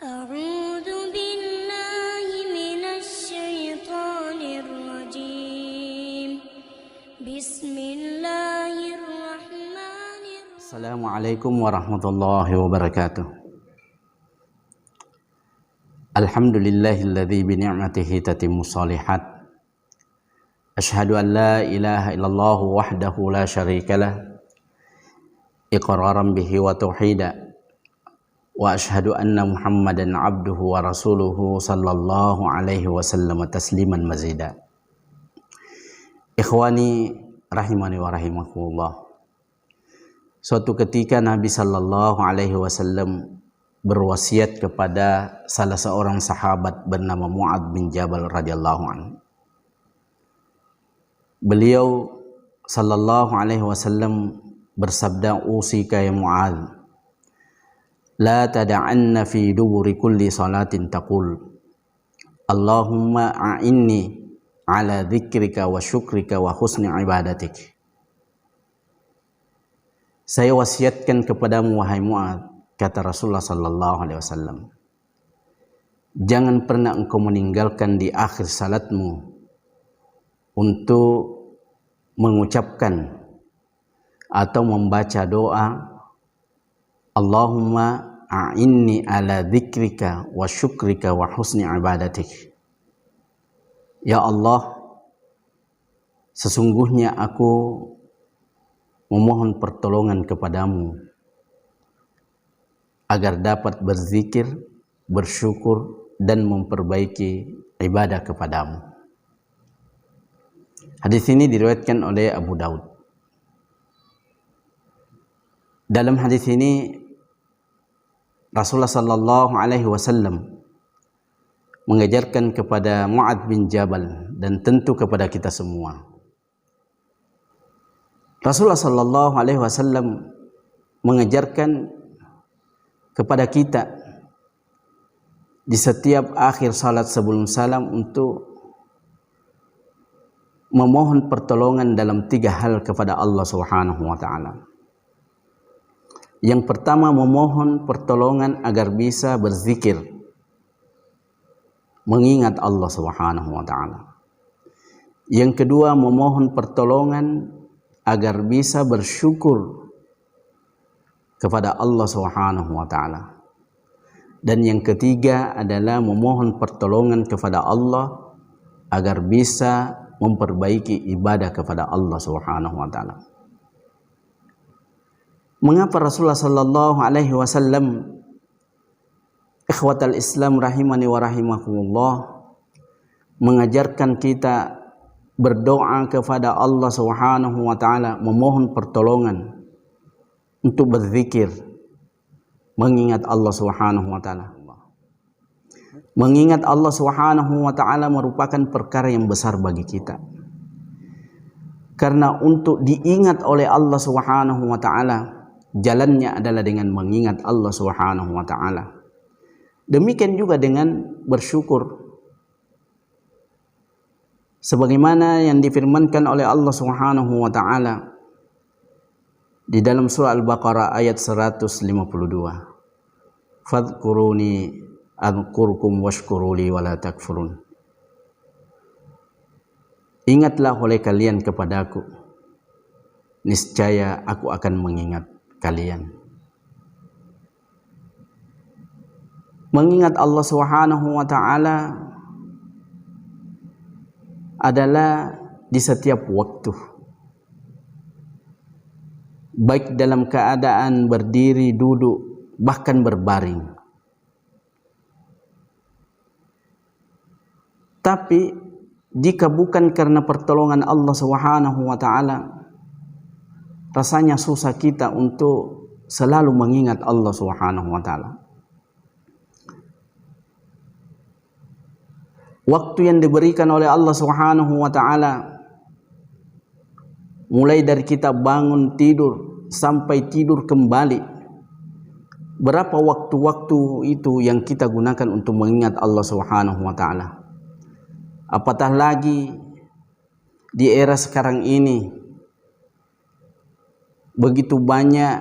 أعوذ بالله من الشيطان الرجيم بسم الله الرحمن الرحيم السلام عليكم ورحمة الله وبركاته. الحمد لله الذي بنعمته تتم الصالحات. أشهد أن لا إله إلا الله وحده لا شريك له إقرارا به وتوحيدا وأشهد أن محمدا عبده ورسوله صلى الله عليه وسلم تسليما مزيدا. Ikhwani rahimani wa rahimakumullah. Suatu ketika Nabi Sallallahu Alaihi Wasallam berwasiat kepada salah seorang sahabat bernama Mu'adz bin Jabal radhiyallahu anhu. Beliau Sallallahu Alaihi Wasallam bersabda, "Usika ya Mu'adz, la tada'anna fi duburi kulli salatin taqul Allahumma a'inni ala dzikrika wa syukrika wa husni ibadatik." Saya wasiatkan kepadamu wahai Mu'adz, kata Rasulullah sallallahu alaihi wasallam, jangan pernah engkau meninggalkan di akhir salatmu untuk mengucapkan atau membaca doa Allahumma a'inni ala dzikrika wa syukrika wa husni ibadatik. Ya Allah, sesungguhnya aku memohon pertolongan kepadamu agar dapat berzikir, bersyukur, dan memperbaiki ibadah kepadamu. Hadis ini diriwayatkan oleh Abu Daud. Dalam hadis ini Rasulullah sallallahu alaihi wasallam mengajarkan kepada Mu'adz bin Jabal dan tentu kepada kita semua. Rasulullah sallallahu alaihi wasallam mengajarkan kepada kita di setiap akhir salat sebelum salam untuk memohon pertolongan dalam 3 hal kepada Allah Subhanahu wa taala. Yang pertama, memohon pertolongan agar bisa berzikir, mengingat Allah Subhanahu wa taala. Yang kedua, memohon pertolongan agar bisa bersyukur kepada Allah Subhanahu wa taala. Dan yang ketiga adalah memohon pertolongan kepada Allah agar bisa memperbaiki ibadah kepada Allah Subhanahu wa taala. Mengapa Rasulullah sallallahu alaihi wasallam, ikhwatal Islam rahimani wa rahimakumullah, mengajarkan kita berdoa kepada Allah Subhanahu wa taala, memohon pertolongan untuk berzikir, mengingat Allah Subhanahu wa taala. Mengingat Allah Subhanahu wa taala merupakan perkara yang besar bagi kita. Karena untuk diingat oleh Allah Subhanahu wa taala, jalannya adalah dengan mengingat Allah Subhanahu wa taala. Demikian juga dengan bersyukur. Sebagaimana yang difirmankan oleh Allah Subhanahu wa taala di dalam surah Al-Baqarah ayat 152. Fadhkuruni adzkurkum washkuruli wala takfurun. Ingatlah oleh kalian kepadaku, niscaya aku akan mengingat kalian. Mengingat Allah Subhanahu wa taala adalah di setiap waktu, baik dalam keadaan berdiri, duduk, bahkan berbaring. Tapi jika bukan karena pertolongan Allah Subhanahu wa taala, rasanya susah kita untuk selalu mengingat Allah Subhanahu wa taala. Waktu yang diberikan oleh Allah Subhanahu wa taala, mulai dari kita bangun tidur sampai tidur kembali, berapa waktu-waktu itu yang kita gunakan untuk mengingat Allah Subhanahu wa taala? Apatah lagi di era sekarang ini, begitu banyak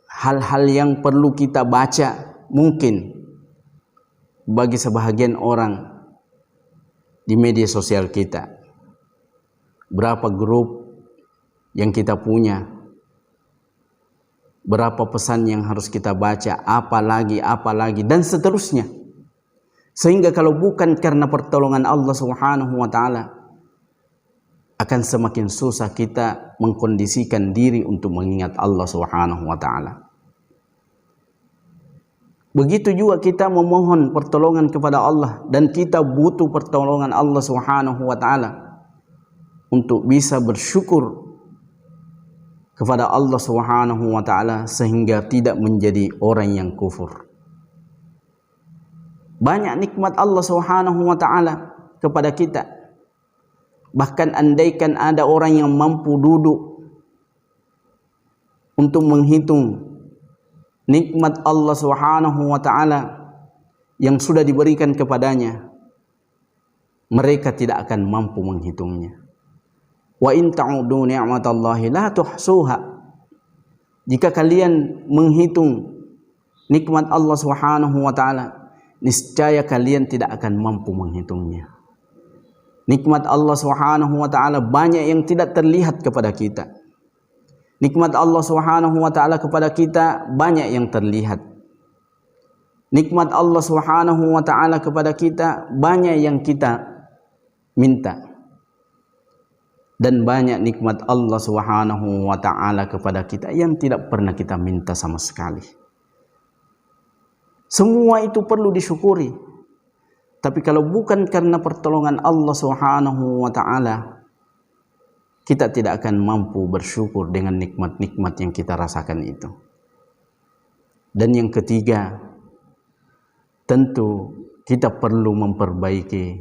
hal-hal yang perlu kita baca, mungkin bagi sebahagian orang di media sosial kita. Berapa grup yang kita punya, berapa pesan yang harus kita baca, apalagi, dan seterusnya. Sehingga kalau bukan karena pertolongan Allah Subhanahu wa Ta'ala, akan semakin susah kita mengkondisikan diri untuk mengingat Allah Subhanahu wa Ta'ala. Begitu juga kita memohon pertolongan kepada Allah, dan kita butuh pertolongan Allah Subhanahu wa Ta'ala untuk bisa bersyukur kepada Allah Subhanahu wa Ta'ala sehingga tidak menjadi orang yang kufur. Banyak nikmat Allah Subhanahu wa Ta'ala kepada kita. Bahkan andaikan ada orang yang mampu duduk untuk menghitung nikmat Allah Subhanahu wa Ta'ala yang sudah diberikan kepadanya, mereka tidak akan mampu menghitungnya. Wa in ta'udu ni'matallahi la tuhsuha. Jika kalian menghitung nikmat Allah Subhanahu wa Ta'ala, niscaya kalian tidak akan mampu menghitungnya. Nikmat Allah Subhanahu wa Ta'ala banyak yang tidak terlihat kepada kita. Nikmat Allah Subhanahu wa Ta'ala kepada kita banyak yang terlihat. Nikmat Allah Subhanahu wa Ta'ala kepada kita banyak yang kita minta. Dan banyak nikmat Allah Subhanahu wa Ta'ala kepada kita yang tidak pernah kita minta sama sekali. Semua itu perlu disyukuri. Tapi kalau bukan karena pertolongan Allah Subhanahu wa Ta'ala, kita tidak akan mampu bersyukur dengan nikmat-nikmat yang kita rasakan itu. Dan yang ketiga, tentu kita perlu memperbaiki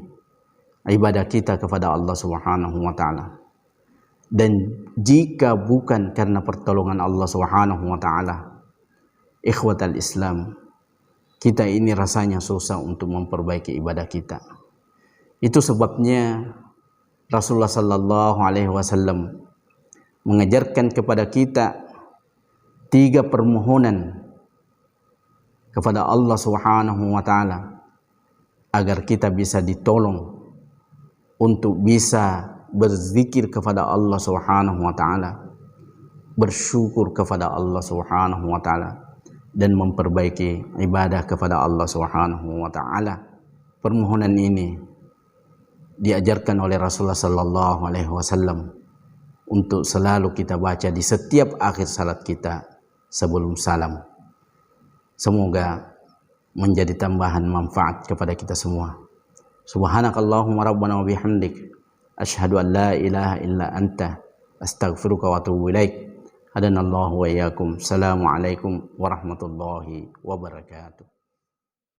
ibadah kita kepada Allah Subhanahu wa Ta'ala. Dan jika bukan karena pertolongan Allah Subhanahu wa Ta'ala, ikhwatal Islam, kita ini rasanya susah untuk memperbaiki ibadah kita. Itu sebabnya Rasulullah sallallahu alaihi wasallam mengajarkan kepada kita 3 permohonan kepada Allah Subhanahu wa Ta'ala agar kita bisa ditolong untuk bisa berzikir kepada Allah Subhanahu wa Ta'ala, bersyukur kepada Allah Subhanahu wa Ta'ala, dan memperbaiki ibadah kepada Allah Subhanahu wa Ta'ala. Permohonan ini diajarkan oleh Rasulullah sallallahu alaihi wasallam untuk selalu kita baca di setiap akhir salat kita sebelum salam. Semoga menjadi tambahan manfaat kepada kita semua. Subhanakallahumma rabbana wa bihamdik, asyhadu an la ilaha illa anta, astaghfiruka wa atubu ilaik. Hadanallahu wa iyyakum. Assalamualaikum warahmatullahi wabarakatuh.